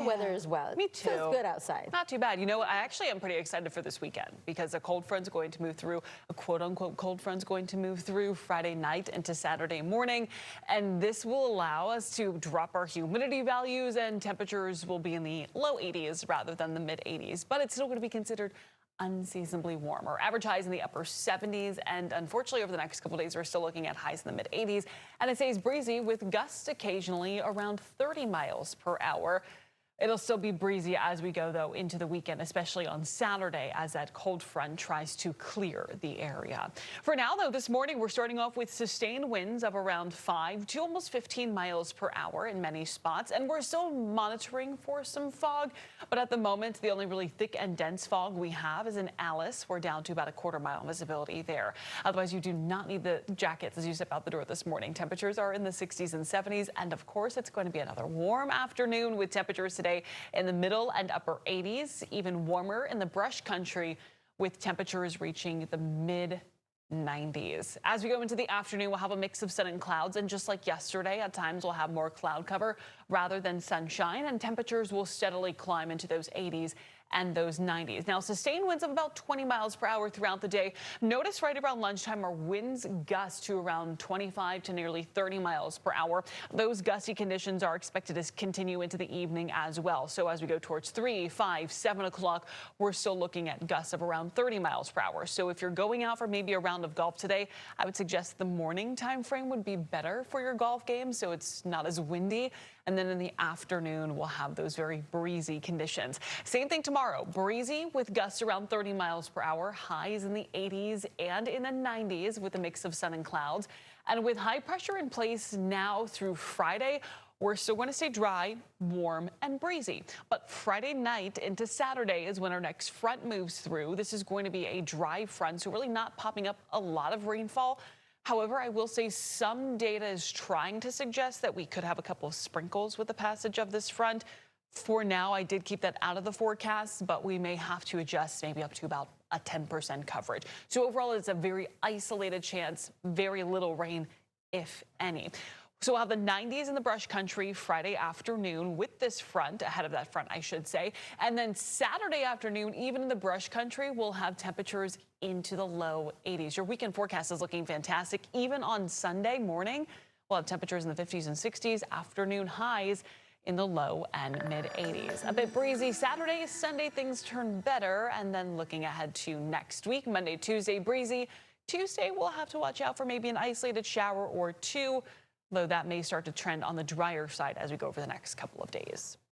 weather as well. Me too. Feels good outside. Not too bad. You know what? I actually am pretty excited for this weekend because a cold front's going to move through, a quote-unquote cold front's going to move through Friday night into Saturday morning, and this will allow us to drop our humidity values, and temperatures will be in the low 80s rather than the mid 80s, but it's still going to be considered unseasonably warm. Our average highs in the upper 70s, and unfortunately over the next couple of days we're still looking at highs in the mid 80s, and it stays breezy with gusts occasionally around 30 miles per hour. It'll still be breezy as we go, though, into the weekend, especially on Saturday as that cold front tries to clear the area. For now, though, this morning we're starting off with sustained winds of around 5 to almost 15 miles per hour in many spots, and we're still monitoring for some fog. But at the moment, the only really thick and dense fog we have is in Alice. We're down to about a quarter-mile visibility there. Otherwise, you do not need the jackets as you step out the door this morning. Temperatures are in the 60s and 70s, and of course, it's going to be another warm afternoon with temperatures today in the middle and upper 80s, even warmer in the brush country with temperatures reaching the mid 90s. As we go into the afternoon, we'll have a mix of sun and clouds, and just like yesterday, at times we'll have more cloud cover rather than sunshine, and temperatures will steadily climb into those 80s and those 90s. Now, sustained winds of about 20 miles per hour throughout the day. Notice right around lunchtime, our winds gust to around 25 to nearly 30 miles per hour. Those gusty conditions are expected to continue into the evening as well. So as we go towards 3, 5, 7 o'clock, we're still looking at gusts of around 30 miles per hour. So if you're going out for maybe a round of golf today, I would suggest the morning time frame would be better for your golf game, so it's not as windy. And then in the afternoon, we'll have those very breezy conditions. Same thing tomorrow, breezy with gusts around 30 miles per hour, highs in the 80s and in the 90s with a mix of sun and clouds. And with high pressure in place now through Friday, we're still going to stay dry, warm, and breezy. But Friday night into Saturday is when our next front moves through. This is going to be a dry front, so really not popping up a lot of rainfall. However, I will say some data is trying to suggest that we could have a couple of sprinkles with the passage of this front. For now, I did keep that out of the forecast, but we may have to adjust maybe up to about a 10% coverage. So overall, it's a very isolated chance, very little rain, if any. So we'll have the 90s in the brush country Friday afternoon with this front, ahead of that front, I should say. And then Saturday afternoon, even in the brush country, we'll have temperatures into the low 80s. Your weekend forecast is looking fantastic. Even on Sunday morning, we'll have temperatures in the 50s and 60s, afternoon highs in the low and mid 80s. A bit breezy Saturday, Sunday things turn better. And then looking ahead to next week, Monday, Tuesday, breezy. Tuesday, we'll have to watch out for maybe an isolated shower or two, though that may start to trend on the drier side as we go over the next couple of days.